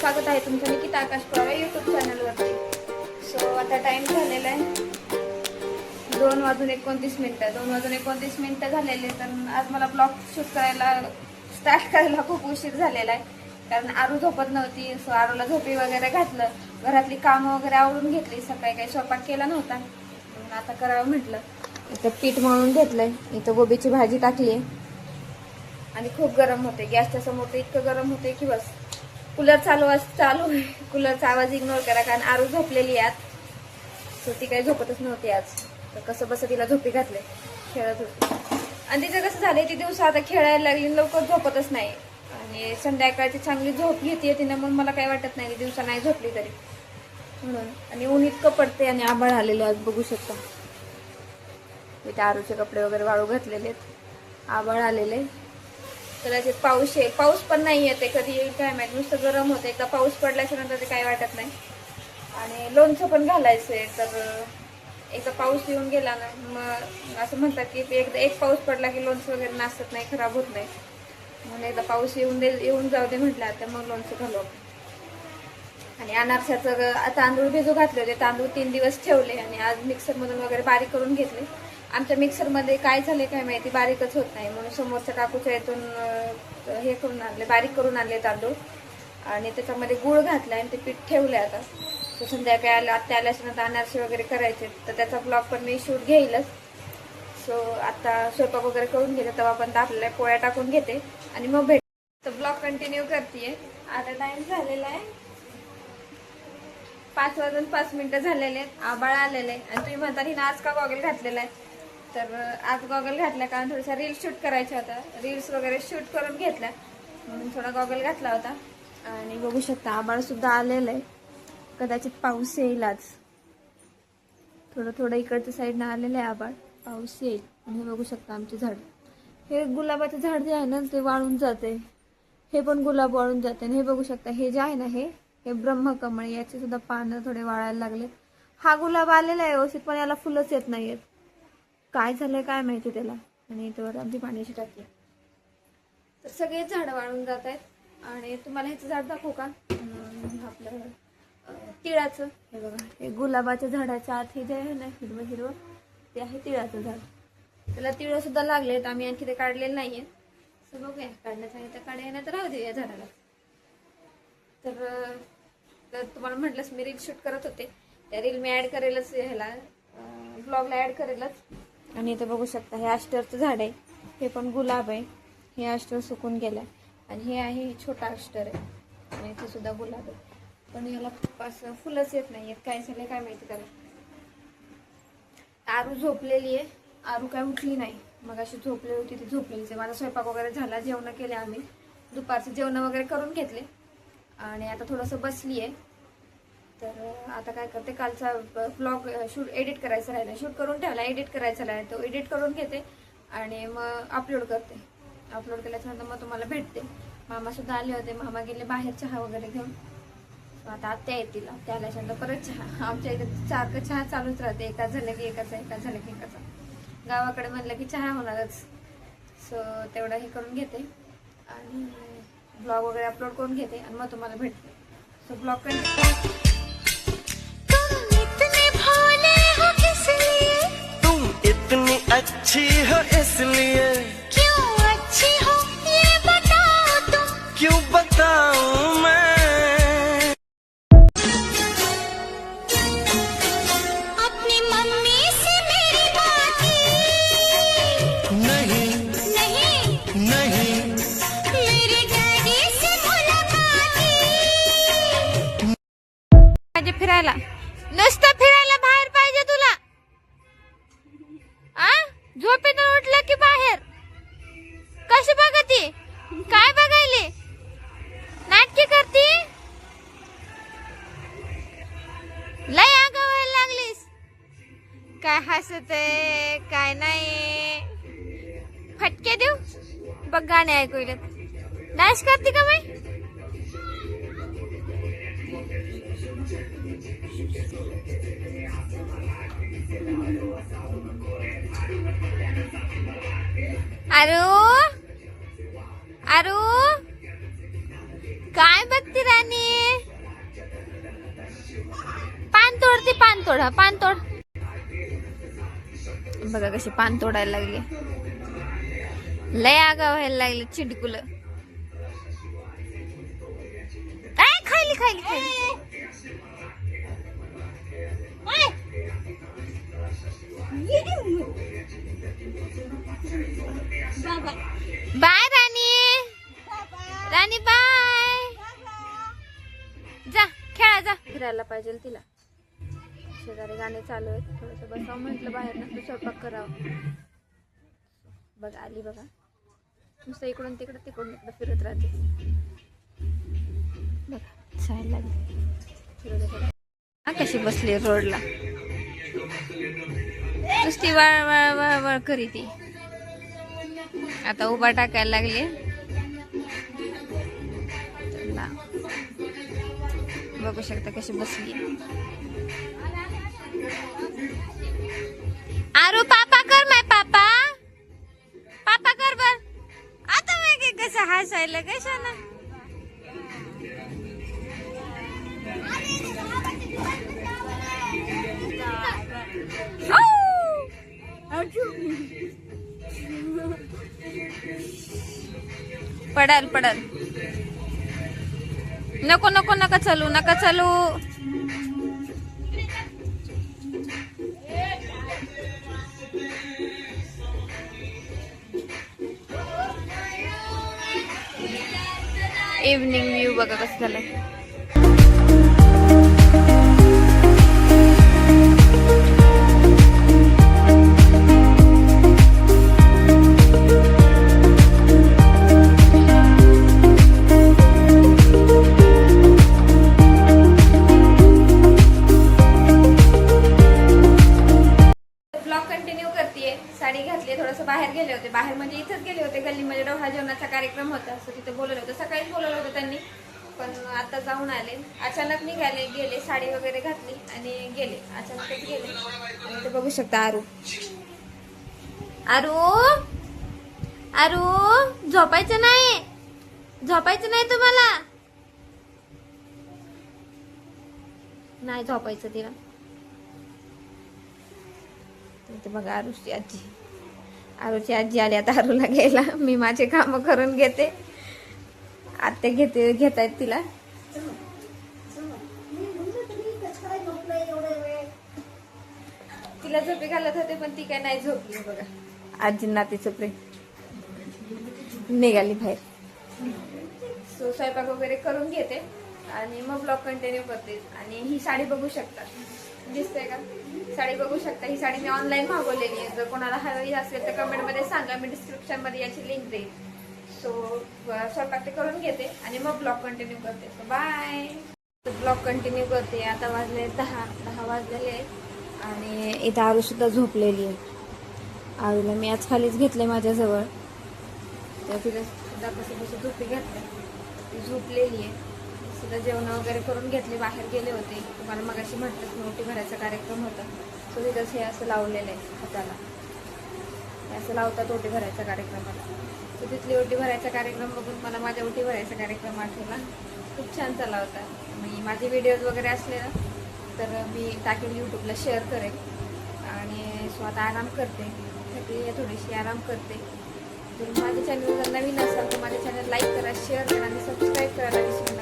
स्वागत आहे तुमचं निकिता आकाश पवार यूट्यूब चॅनलवरती. सो आता टाइम झालेला आहे 2:29 झालेले. तर आज मला ब्लॉग शूट करायला स्टार्ट करायला खूप उशीर झालेला आहे, कारण आरू झोपत नव्हती. सो आरूला झोपी वगैरे घातलं, घरातली कामं वगैरे आवरून घेतली. सकाळी काही स्वयंपाक केला नव्हता, म्हणून आता करावं म्हटलं. इथं पीठ मळून घेतलंय, इथं गोबीची भाजी टाकली आहे आणि खूप गरम होते. गॅसच्या समोर तर इतकं गरम होते की बस. कूलर चालू आहे, कूलरचा आवाज इग्नोर करा, कारण आरू झोपलेली आहे. सो ती काही झोपतच नव्हती आज. तर कसं बसं तिला झोपी घातले, खेळत होती. आणि तिचं कसं झालंय, ती दिवसा आता खेळायला लागली, लवकर झोपतच नाही. आणि संध्याकाळची चांगली झोप घेते तिने, म्हणून मला काही वाटत नाही दिवसा नाही झोपली तरी म्हणून. आणि ऊन इतकं पडते आणि आभाळ आलेले आज बघू शकता. इथे आरूचे कपडे वगैरे वाळू घातलेले आहेत, आभाळ आलेले. कदाचित पाऊस येईल, पाऊस पण नाही येते, कधी येईल काय माहित. नुसतं गरम होतं. एकदा पाऊस पडल्याच्या नंतर ते काही वाटत नाही. आणि लोणचं पण घालायचंय, तर एकदा पाऊस येऊन गेला ना, मग असं म्हणतात की एकदा एक पाऊस पडला की लोणचं वगैरे नासत नाही, खराब होत नाही. म्हणून एकदा पाऊस येऊन जाऊ दे म्हटलं, आता मग लोणचं घालू. आणि अनारशाचं तांदूळ भिजू घातले होते, तांदूळ 3 दिवस ठेवले आणि आज मिक्सरमधून वगैरे बारीक करून घेतले. आमच्या मिक्सरमध्ये काय झाले काय माहिती, बारीकच होत नाही. म्हणून समोरच्या काकूच्या इथून हे करून आणले, बारीक करून आणले तांदूळ. आणि त्याच्यामध्ये गूळ घातला आणि ते पीठ ठेवले. आता तर संध्याकाळी आत्या आल्याच्या नंतर अनारसे वगैरे करायचे, तर त्याचा ब्लॉग पण मी शूट घेईलच. सो आता स्वयंपाक वगैरे करून घेते, तेव्हा पण आपल्याला पोळ्या टाकून घेते आणि मग भेट. तर ब्लॉग कंटिन्यू करते. आता टाइम झालेला आहे 5:05 झालेले आहेत. आबाळ आलेले आहे. आणि तुम्ही म्हणता हिनं आज का गॉगल घातलेला आहे, तर आज गॉगल घातला कारण थोड्याशा रील्स शूट करायच्या होत्या. रील्स वगैरे शूट करून घेतल्या, म्हणून थोडा गॉगल घातला होता. आणि बघू शकता आबाळ सुद्धा आलेलं आहे, कदाचित पाऊस येईल आज. थोडं इकडच्या साईडनं आलेलं आहे आबाळ, पाऊस येईल. आणि हे बघू शकता आमचे झाड, हे गुलाबाचं झाड जे आहे ना ते वाळून जाते. हे पण गुलाब वाळून जाते. आणि हे बघू शकता, हे जे आहे ना हे ब्रह्मकमळ, याचे सुद्धा पानं थोडे वाळायला लागले. हा गुलाब आलेला आहे व्यवस्थित, पण याला फुलंच येत नाहीयेत. काय झालंय काय माहिती त्याला. आणि इथवर आमची पाण्याची टाकी. तर सगळेच झाडं वाळून जात आहेत. आणि तुम्हाला ह्याचं झाड दाखवू का, आपलं तिळाचं. हे बघा, हे गुलाबाच्या झाडाच्या आत हे जे आहे ना हिरवं ते आहे तिळाचं झाड. त्याला तिळं सुद्धा लागलेत, आम्ही आणखी ते काढलेले नाहीये. सो बघूया, काढण्याचं आहे तर काढूया, नाही तर राहू दे या झाडाला. तर तुम्हाला म्हटलंच मी रील शूट करत होते, त्या रील मी ऍड करेलच, ह्याला ब्लॉगला ऍड करेलच. आणि इथे बघू शकता हे अष्टरचं झाड आहे, हे पण गुलाब आहे. हे अष्टर सुकून गेलाय. आणि हे आहे, हे छोटा अष्टर आहे. आणि इथे सुद्धा गुलाब आहे, पण याला असं फुलंच येत नाही आहेत. काय झालंय काय माहिती त्याला. आरू झोपलेली आहे, आरू काय उठली नाही. मग अशी झोपली होती, ती झोपलेलीच आहे. माझा स्वयंपाक वगैरे झाला, जेवण केले आम्ही, दुपारचे जेवण वगैरे करून घेतले. आणि आता थोडंसं बसली आहे. तर आता काय करते, कालचा ब्लॉग शूट एडिट करायचा राहिला, शूट करून ठेवला, एडिट करायचा राहिला, तो एडिट करून घेते आणि मग अपलोड करते. अपलोड केल्याच्यानंतर मग तुम्हाला भेटते. मामा सुद्धा आले होते, मामा गेले बाहेर चहा वगैरे घेऊन. आता आत्या येतील, आत्या आल्याच्यानंतर परत चहा. आमच्या इथे सारखं चहा चालूच राहते, एकाच झालं की एकाचा, एकाच झालं की एकाचा. गावाकडे म्हणलं की चहा होणारच. सो तेवढं हे करून घेते आणि ब्लॉग वगैरे अपलोड करून घेते आणि मग तुम्हाला भेटते. So blog continue. इतनी अच्छी हो इसलिए, क्यों अच्छी हो ये बताओ तुम, क्यों बताऊं मैं अपनी मम्मी से मेरी बात नहीं नहीं, नहीं मेरे डैडी से मुलाकात पाहिजे फिरायला, नुसतं फिरायला बाहेर पाहिजे तुला. झोपेतून उठलं की बाहेर कशी बघती, काय बघायले, नाटकी करती, लय आगाऊ व्हायला लागलीस. काय हसते काय नाही, फटके देऊ बघ, गाणे ऐकू येत. डान्स करते का बाई. आरू काय बघती राणी. तोडा, पान तोड. बघा कशी पान तोडायला लागली. लय आगाव व्हायला लागले चिडकुल. खायली खायली खायली. बाय राणी. राणी बाय. जा खेळा जा. फिरायला पाहिजे तिला. शेजारी गाणे चालू आहेत. थोडस बसावं म्हटलं बाहेर नसतं स्वयंपाक करावं. बघा आली बघा. नुसतं इकडून तिकडं तिकडून इकडं फिरत राहते. बघा जायला लागली. कशी बसली रोडला. नुसती वळ वळ वळ वळ करी ती. आता उभा टाकायला लागली. बघू शकता कशी बसली. आरू पापा कर. माय पापा पापा कर बर. आता मी कसं हसायला कशा ना. पडल पडल. नको नको नका चालू नका चालू. इव्हनिंग व्ह्यू बघा कसं झालं. साडी घातली. थोडंसं बाहेर गेले होते. बाहेर म्हणजे इथंच गेले होते. गल्लीमध्ये डोहा जेवणाचा कार्यक्रम होता. असं तिथं बोलवलं होतं. सकाळीच बोलवलं होतं त्यांनी. पण आता जाऊन आले. अचानक निघाले. गेले. साडी वगैरे घातली आणि गेले. अचानकच गेले. आणि ते बघू शकता आरू. आरू आरू झोपायचं नाही. झोपायचं नाही तुम्हाला. नाही झोपायचं तिला. इथे बघा आरूची आजी. आरूची आजी आली आता आरूला घ्यायला. मी माझे काम करून घेते. आत्या घेत आहेत तिला. तिला झोपी घालत होते पण ती काय नाही झोपली. बघा आजींना ती झोपली. निघाली बाहेर. सो स्वयंपाक वगैरे करून घेते आणि मग ब्लॉग कंटिन्यू करते. आणि ही साडी बघू शकता. दिसते का साडी बघू शकता. ही साडी मी ऑनलाईन मागवलेली आहे. जर कोणाला हवी असेल तर कमेंटमध्ये सांगा. मी डिस्क्रिप्शनमध्ये याची लिंक देईन. सो स्वयंपाक ते करून घेते आणि मग ब्लॉग कंटिन्यू करते. So bye. ब्लॉग कंटिन्यू करते. आता वाजले 10 वाजलेले आहेत आणि इथं आरू सुद्धा झोपलेली आहे. आरूला मी आज खालीच घेतले माझ्याजवळ. तर तिला सुद्धा कसं झोपी घातलं. ती झोपलेली आहे. सुद्धा जेवण वगैरे करून घेतले. बाहेर गेले होते. तुम्हाला मगाशी म्हटलं ओटी भरायचा कार्यक्रम होता. सो तिथंच हे असं लावलेलं आहे हाताला. हे असं लावतात ओटी भरायच्या कार्यक्रमाला. सो तिथली ओटी भरायचा कार्यक्रम बघून मला माझ्या ओटी भरायचा कार्यक्रम आठवला. खूप छान चालला होता. मी माझे व्हिडिओज वगैरे असले ना तर मी टाकेल यूट्यूबला शेअर करेन. आणि सो आता आराम करते. थोडीशी आराम करते. जर माझ्या चॅनल जर नवीन असाल तर माझ्या चॅनल लाईक करा, शेअर करा आणि सबस्क्राईब करायला विसरू